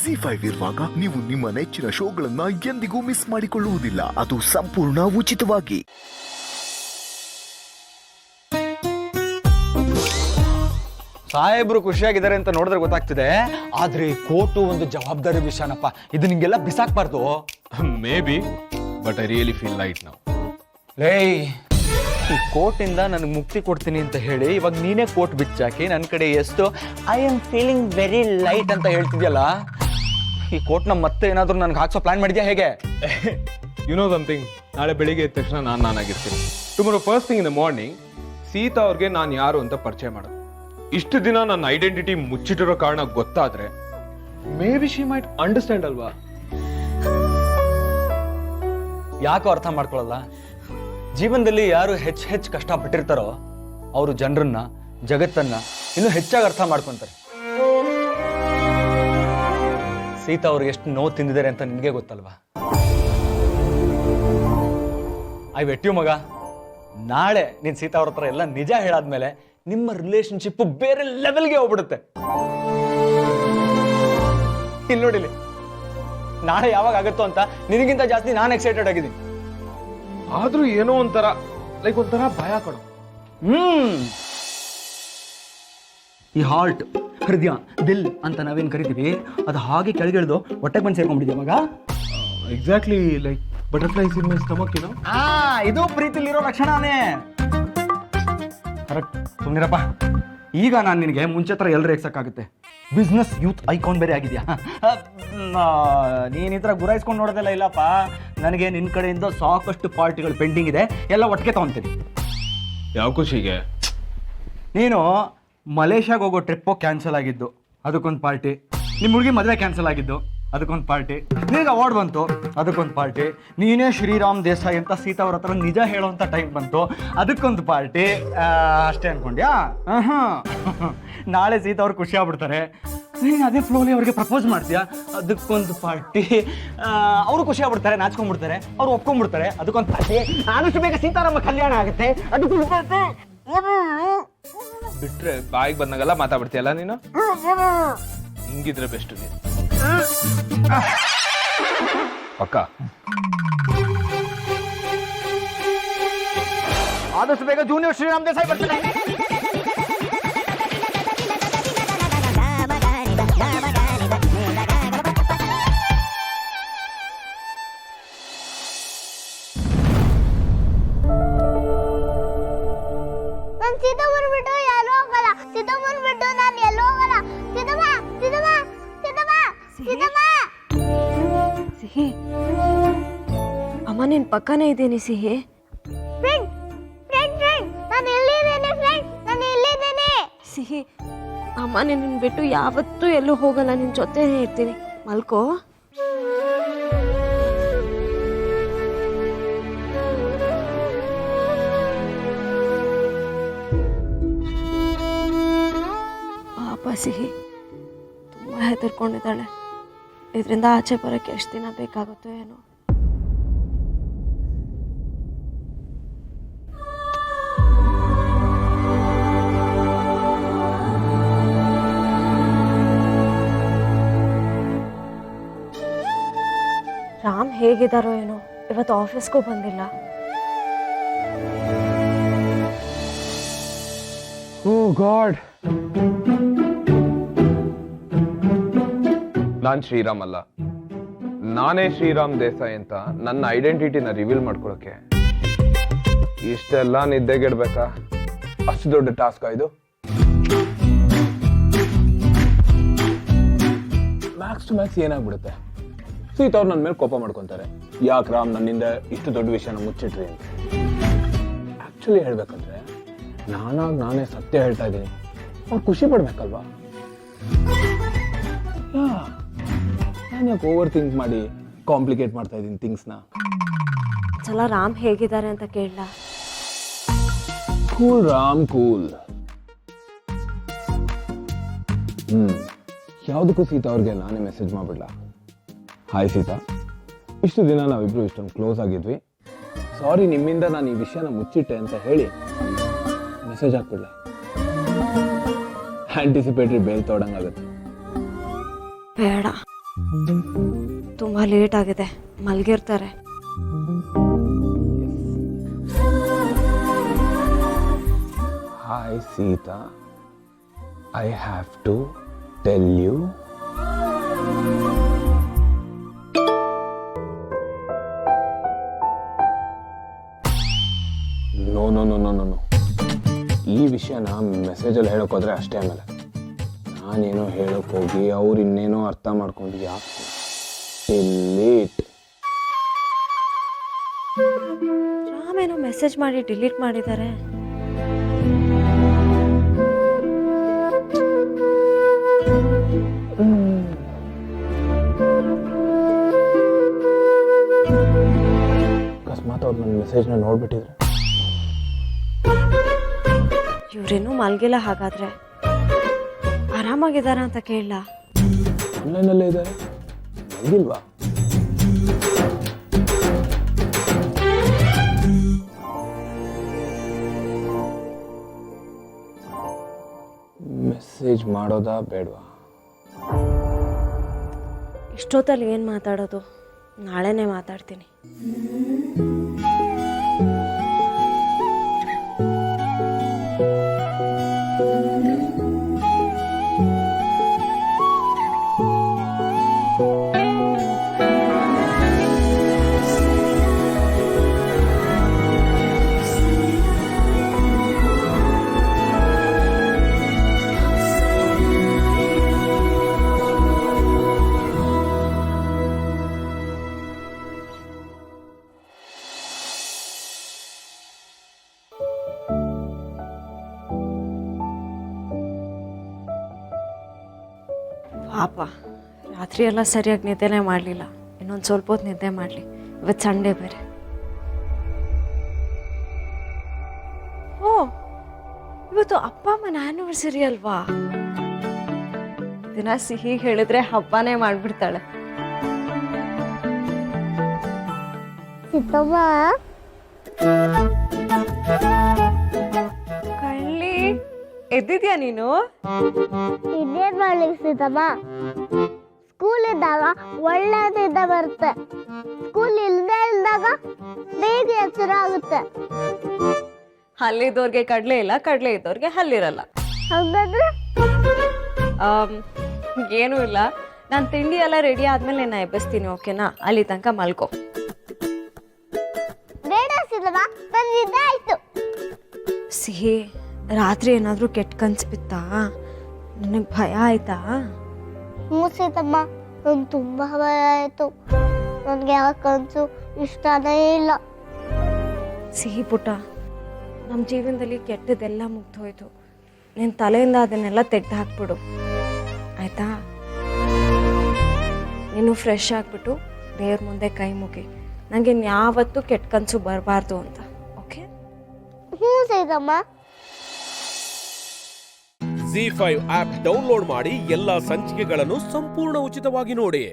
ZEE5 ಇರುವಾಗ ನೀವು ನಿಮ್ಮ ನೆಚ್ಚಿನ ಶೋಗಳನ್ನ ಎಂದಿಗೂ ಮಿಸ್ ಮಾಡಿಕೊಳ್ಳುವುದಿಲ್ಲ. ಅದು ಸಂಪೂರ್ಣ ಉಚಿತವಾಗಿ. ಸಾಹೇಬ್ರು ಖುಷಿಯಾಗಿದ್ದಾರೆ ಅಂತ ನೋಡಿದ್ರೆ ಗೊತ್ತಾಗ್ತಿದೆ. ಆದ್ರೆ ಕೋಟು ಒಂದು ಜವಾಬ್ದಾರಿ ವಿಷಯನಪ್ಪ. ಇದು ನಿಂಗೆಲ್ಲ ಬಿಸಾಕ್ಬಾರ್ದು. Maybe, but I really feel light ನಾವು. ಲೇ, ಈ ಕೋಟಿಂದ ನನಗೆ ಮುಕ್ತಿ ಕೊಡ್ತೀನಿ ಅಂತ ಹೇಳಿ ಇವಾಗ ನೀನೇ ಕೋಟ್ ಬಿಚ್ಚಾಕಿ ನನ್ನ ಕಡೆ ಎಷ್ಟು I am feeling very light ಅಂತ ಹೇಳ್ತಿದ್ಯಲ್ಲ. ಈ ಕೋಟ್ನ ಮತ್ತೆ ಏನಾದ್ರು ನನಗೆ ಹಾಕ್ಸೋ ಪ್ಲಾನ್ ಮಾಡಿದ್ಯಾ ಹೇಗೆ? ಯು ನೋ ಸಮಥಿಂಗ್, ನಾಳೆ ಬೆಳಿಗ್ಗೆ ಎದ್ದ ತಕ್ಷಣ ನಾನಾಗಿರ್ತೀನಿ. Tomorrow first thing in the morning Sita ಅವ್ರಿಗೆ ನಾನು ಯಾರು ಅಂತ ಪರಿಚಯ ಮಾಡೋದು. ಇಷ್ಟು ದಿನ ನನ್ನ ಐಡೆಂಟಿಟಿ ಮುಚ್ಚಿಟ್ಟಿರೋ ಕಾರಣ ಗೊತ್ತಾದ್ರೆ maybe she might understand ಅಲ್ವಾ? ಯಾಕೋ ಅರ್ಥ ಮಾಡ್ಕೊಳ್ಳಲ್ಲ? ಜೀವನದಲ್ಲಿ ಯಾರು ಹೆಚ್ಚು ಕಷ್ಟಪಟ್ಟಿರ್ತಾರೋ ಅವರು ಜನರನ್ನ, ಜಗತ್ತನ್ನ ಇನ್ನೂ ಹೆಚ್ಚಾಗಿ ಅರ್ಥ ಮಾಡ್ಕೊಂತಾರೆ. ಸೀತಾ ಅವ್ರಿಗೆ ಎಷ್ಟು ನೋವು ತಿಂದಿದ್ದಾರೆ ಅಂತ ನಿನಗೆ ಗೊತ್ತಲ್ವಾ? ಐ ವೆಟ್ ಯು ಮಗ. ನಾಳೆ ನೀನ್ ಸೀತಾ ಅವ್ರ ಹತ್ರ ಎಲ್ಲ ನಿಜ ಹೇಳಾದ್ಮೇಲೆ ನಿಮ್ಮ ರಿಲೇಶನ್ಶಿಪ್ ಬೇರೆ ಲೆವೆಲ್ಗೆ ಹೋಗ್ಬಿಡುತ್ತೆ. ಇಲ್ಲಿ ನೋಡಿಲಿ, ನಾಳೆ ಯಾವಾಗ ಆಗುತ್ತೋ ಅಂತ ನಿನಗಿಂತ ಜಾಸ್ತಿ ನಾನು ಎಕ್ಸೈಟೆಡ್ ಆಗಿದ್ದೀನಿ. ಆದ್ರೂ ಏನೋ ಒಂಥರ ಲೈಕ್ ಒಂಥರ ಭಯ ಕೊಡು. ಈ ಹಾರ್ಟ್, ಹೃದಯ, ದಿಲ್ ಅಂತ ನಾವೇನ್ ಕರಿತೀವಿ, ಅದು ಹಾಗೆ ಕೆಳಗಿಳಿದು ಹೊಟ್ಟೆಗೆ ಬಂದು ಸೇರ್ಕೊಂಡ್ಬಿಟ್ಟಿದ್ಯಾ ಮಗ. ಎಕ್ಸಾಕ್ಟ್ಲಿ ಲೈಕ್ ಬಟರ್ಫ್ಲೈಸ್ ಇನ್ ಮೈ ಸ್ಟಮಕ್, ಏನೋ. ಇದು ಪ್ರೀತಿಲಿರೋ ಲಕ್ಷಣನೇ. ಕರೆಕ್ಟ್. ಸುಮ್ನಿರಪ್ಪ. ಈಗ ನಾನು ನಿನಗೆ ಮುಂಚೆ ಹತ್ರ ಎಲ್ಲರೂ ಎಕ್ಸಕ್ಕಾಗುತ್ತೆ. ಬಿಸ್ನೆಸ್ ಯೂತ್ ಐಕಾನ್ ಬೇರೆ ಆಗಿದೆಯಾ? ನೀನ್ ಈ ಥರ ಗುರಾಯಿಸ್ಕೊಂಡು ನೋಡೋದೆಲ್ಲ ಇಲ್ಲಪ್ಪ. ನನಗೆ ನಿನ್ನ ಕಡೆಯಿಂದ ಸಾಕಷ್ಟು ಪಾರ್ಟಿಗಳು ಪೆಂಡಿಂಗ್ ಇದೆ, ಎಲ್ಲ ಒಟ್ಟಿಗೆ ತಗೊಂತೀನಿ. ಯಾವ ಖುಷಿಗೆ? ನೀನು ಮಲೇಷ್ಯಾಗೆ ಹೋಗೋ ಟ್ರಿಪ್ಪು ಕ್ಯಾನ್ಸಲ್ ಆಗಿದ್ದು, ಅದಕ್ಕೊಂದು ಪಾರ್ಟಿ. ನಿಮ್ಮ ಹುಡುಗಿ ಮದುವೆ ಕ್ಯಾನ್ಸಲ್ ಆಗಿದ್ದು, ಅದಕ್ಕೊಂದು ಪಾರ್ಟಿ. ನಿನಗೆ ಅವಾರ್ಡ್ ಬಂತು, ಅದಕ್ಕೊಂದು ಪಾರ್ಟಿ. ನೀನೇ ಶ್ರೀರಾಮ್ ದೇಸಾಯಿ ಅಂತ ಸೀತಾ ಅವ್ರ ಹತ್ರ ನಿಜ ಹೇಳೋವಂಥ ಟೈಮ್ ಬಂತು, ಅದಕ್ಕೊಂದು ಪಾರ್ಟಿ. ಅಷ್ಟೇ ಅನ್ಕೊಂಡ್ಯಾ? ನಾಳೆ ಸೀತಾ ಅವ್ರು ಖುಷಿ ಆಗ್ಬಿಡ್ತಾರೆ. ನೀನು ಅದೇ ಫ್ಲೋಲಿ ಅವ್ರಿಗೆ ಪ್ರಪೋಸ್ ಮಾಡ್ತೀಯಾ, ಅದಕ್ಕೊಂದು ಪಾರ್ಟಿ. ಅವರು ಖುಷಿ ಆಗ್ಬಿಡ್ತಾರೆ, ನಾಚ್ಕೊಂಡ್ಬಿಡ್ತಾರೆ, ಅವ್ರು ಒಪ್ಕೊಂಡ್ಬಿಡ್ತಾರೆ, ಅದಕ್ಕೊಂದು ಪಾರ್ಟಿ. ಆದಷ್ಟು ಬೇಗ ಸೀತಾರಾಮ ಕಲ್ಯಾಣ ಆಗುತ್ತೆ, ಅದಕ್ಕೊಂದು ಪಾರ್ಟಿ. ಬಿಟ್ರೆ ಬಾಯಿಗೆ ಬಂದಾಗೆಲ್ಲ ಮಾತಾಡ್ತೀಯಲ್ಲ ನೀನು. ಹಿಂಗಿದ್ರೆ ಬೆಸ್ಟ್ ನೀನು. ಪಕ್ಕ. ಆದಷ್ಟು ಬೇಗ ಜೂನಿಯರ್ ಶ್ರೀರಾಮ್ ದೇಸಾಯಿ ಬರ್ತಾರೆ. ಸಿಹಿ, ಅಮ್ಮ ನಿನ್ ಪಕ್ಕನೇ ಇದ್ದೀನಿ ಸಿಹಿ. ಸಿಹಿ, ಅಮ್ಮ ನಿನ್ನ ಬಿಟ್ಟು ಯಾವತ್ತೂ ಎಲ್ಲೂ ಹೋಗಲ್ಲ, ನಿನ್ ಜೊತೆನೇ ಇರ್ತೀನಿ. ಮಲ್ಕೋ. ಪಾಪ ಸಿಹಿ ತುಂಬಾ ಹೆದರ್ಕೊಂಡಿದ್ದಾಳೆ. ಇದರಿಂದ ಆಚೆ ಬರೋಕ್ಕೆ ಎಷ್ಟು ದಿನ ಬೇಕಾಗುತ್ತೋ ಏನೋ. ರಾಮ್ ಹೇಗಿದ್ದಾರೋ ಏನೋ, ಇವತ್ತು ಆಫೀಸ್ಗೂ ಬಂದಿಲ್ಲ. ಓ ಗಾಡ್. ನಾನ್ ಶ್ರೀರಾಮ್ ಅಲ್ಲ, ನಾನೇ ಶ್ರೀರಾಮ್ ದೇಸಾಯಿ ಅಂತ ನನ್ನ ಐಡೆಂಟಿಟಿನ ರಿವೀಲ್ ಮಾಡ್ಕೊಳಕ್ಕೆ ಇಷ್ಟೆಲ್ಲ ನಿದ್ದೆಗೆಡ್ಬೇಕಾ? ಅಷ್ಟು ದೊಡ್ಡ ಟಾಸ್ಕ್ ಇದು. ಮ್ಯಾಕ್ಸ್ ಟು ಮ್ಯಾಕ್ಸ್ ಏನಾಗ್ಬಿಡುತ್ತೆ, ಸೀತಾ ಅವ್ರು ನನ್ನ ಮೇಲೆ ಕೋಪ ಮಾಡ್ಕೊಂತಾರೆ. ಯಾಕೆ ರಾಮ್ ನನ್ನಿಂದ ಇಷ್ಟು ದೊಡ್ಡ ವಿಷಯನ ಮುಚ್ಚಿಟ್ರಿ ಅಂತ. ಆಕ್ಚುಲಿ ಹೇಳ್ಬೇಕಂದ್ರೆ ನಾನೇ ಸತ್ಯ ಹೇಳ್ತಾ ಇದ್ದೀನಿ. ಅವ್ರು ಖುಷಿ ಪಡ್ಬೇಕಲ್ವಾ? ನಾನು ಯಾಕೆ ಓವರ್ ಥಿಂಕ್ ಮಾಡಿ ಕಾಂಪ್ಲಿಕೇಟ್ ಮಾಡ್ತಾ ಇದ್ದೀನಿ ಥಿಂಗ್ಸ್ನ. ಚಲ ರಾಮ್ ಹೇಗಿದ್ದಾರೆ ಅಂತ ಕೇಳಲ್ಲ. Cool Ram, cool. ಯಾವುದಕ್ಕೂ ಸೀತಾ ಅವ್ರಿಗೆ ನಾನೇ ಮೆಸೇಜ್ ಮಾಡ್ಬಿಡ್ಲಾ? ಹಾಯ್ ಸೀತಾ, ಇಷ್ಟು ದಿನ ನಾವಿಬ್ರು ಇಷ್ಟೊಂದು ಕ್ಲೋಸ್ ಆಗಿದ್ವಿ, ಸಾರಿ ನಿಮ್ಮಿಂದ ನಾನು ಈ ವಿಷಯನ ಮುಚ್ಚಿಟ್ಟೆ ಅಂತ ಹೇಳಿ ಮೆಸೇಜ್ ಹಾಕ್ಬಿಡ್ಲಾ? ಆಂಟಿಸಿಪೇಟರಿ ಬೇಲ್ ತೊಡಂಗಾಗುತ್ತೆ. ಬೇಡ. ತುಂಬ ಲೇಟ್ ಆಗಿದೆ, ಮಲಗಿರ್ತಾರೆ. Hi Sita, I have to tell you. No no no no no ಈ ವಿಷಯನ ಮೆಸೇಜಲ್ಲಿ ಹೇಳೋಕ್ಕೋದ್ರೆ ಅಷ್ಟೇ. ಆಮೇಲೆ ನಾನೇನೋ ಹೇಳೋಕ್ಕೋಗಿ ಅವ್ರು ಇನ್ನೇನೋ ಅರ್ಥ ಮಾಡ್ಕೊಂಡು ಯಾಕೆ ಡಿಲೀಟ್. ರಾಮೇನೋ ಮೆಸೇಜ್ ಮಾಡಿ ಡಿಲೀಟ್ ಮಾಡಿದ್ದಾರೆ. ಅಕಸ್ಮಾತ್ ಅವ್ರು ನನ್ನ ಮೆಸೇಜ್ನ ನೋಡ್ಬಿಟ್ಟಿದ್ರೆ ಇವ್ರೇನು ಮಲ್ಗಿಲ್ಲ. ಹಾಗಾದ್ರೆ ಆರಾಮಾಗಿದ್ದಾರ ಅಂತ ಕೇಳಲ್ಲ. ಆನ್ಲೈನಲ್ಲೇ ಇದ್ದಾರೆ, ಮಲಗಿಲ್ವಾ? ಮೆಸೇಜ್ ಮಾಡೋದಾ ಬೇಡವಾ? ಇಷ್ಟೊತ್ತಲ್ಲಿ ಏನು ಮಾತಾಡೋದು? ನಾಳೆನೇ ಮಾತಾಡ್ತೀನಿ. ಪಾಪ ರಾತ್ರಿ ಎಲ್ಲ ಸರಿಯಾಗಿ ನಿದ್ದೆನೇ ಮಾಡಲಿಲ್ಲ. ಇನ್ನೊಂದು ಸ್ವಲ್ಪ ಹೊತ್ತು ನಿದ್ದೆ ಮಾಡಲಿ. ಇವತ್ತು ಸಂಡೇ ಬೇರೆ. ಓ, ಇವತ್ತು ಅಪ್ಪ ಅಮ್ಮನ ಆ್ಯನಿವರ್ಸರಿ ಅಲ್ವಾ? ದಿನ ಸಿಹಿ ಹೇಳಿದ್ರೆ ಹಬ್ಬನೇ ಮಾಡಿಬಿಡ್ತಾಳೆ. ಕಳ್ಳಿ, ಎದ್ದಿದ್ಯಾ ನೀನು? ಇದೇನ್ ಮಾಡ್ಲಿಕ್ಕೆ ಸೀತಮ್ಮ? ಸ್ಕೂಲ್ ಇದ್ದಾಗ ಒಳ್ಳೆ ನಿದ್ದೆ ಬರುತ್ತೆ, ಸ್ಕೂಲ್ ಇಲ್ಲದೆ ಇಲ್ದಾಗ ಬೇಗ ಎಚ್ಚರ ಆಗುತ್ತೆ. ಹಲ್ಲಿದ್ದವ್ರಿಗೆ ಕಡಲೆ ಇಲ್ಲ, ಕಡಲೆ ಇದ್ದವ್ರಿಗೆ ಹಲ್ಲಿರಲ್ಲ. ಹಾಗಾದ್ರೆ ಏನೂ ಇಲ್ಲ. ನಾನು ತಿಂಡಿ ಎಲ್ಲ ರೆಡಿ ಆದ್ಮೇಲೆ ನಾನು ಎಬ್ಬಿಸ್ತೀನಿ, ಓಕೆನಾ? ಅಲ್ಲಿ ತನಕ ಮಲ್ಕೋ. ಬೇಡ ಸೀತಮ್ಮ, ನನ್ ನಿದ್ದೆ ಆಯ್ತು. ಸಿಹಿ, ರಾತ್ರಿ ಏನಾದರೂ ಕೆಟ್ಟ ಕನ್ಸು ಬಿತ್ತಾ? ನನಗೆ ಭಯ ಆಯ್ತಾ? ಹ್ಞೂ ಸೀತಮ್ಮ, ನನ್ಗೆ ತುಂಬಾ ಭಯ ಆಯ್ತು. ನನ್ಗೆ ಯಾವ ಕನಸು ಇಷ್ಟನೇ ಇಲ್ಲ. ಸಿಹಿ ಪುಟ್ಟ, ನಮ್ಮ ಜೀವನದಲ್ಲಿ ಕೆಟ್ಟದೆಲ್ಲ ಮುಗ್ದೋಯ್ತು. ನಿನ್ನ ತಲೆಯಿಂದ ಅದನ್ನೆಲ್ಲ ತೆಗೆದು ಹಾಕ್ಬಿಡು, ಆಯ್ತಾ? ನೀನು ಫ್ರೆಶ್ ಆಗಿಬಿಟ್ಟು ದೇವ್ರ ಮುಂದೆ ಕೈ ಮುಗಿ, ನನಗೆ ಯಾವತ್ತೂ ಕೆಟ್ಟ ಕನಸು ಬರಬಾರ್ದು ಅಂತ, ಓಕೆ? ಹ್ಞೂ ಸೀತಮ್ಮ. ZEE5 ಆಪ್ ಡೌನ್ಲೋಡ್ ಮಾಡಿ ಎಲ್ಲಾ ಸಂಚಿಕೆಗಳನ್ನು ಸಂಪೂರ್ಣ ಉಚಿತವಾಗಿ ನೋಡಿ.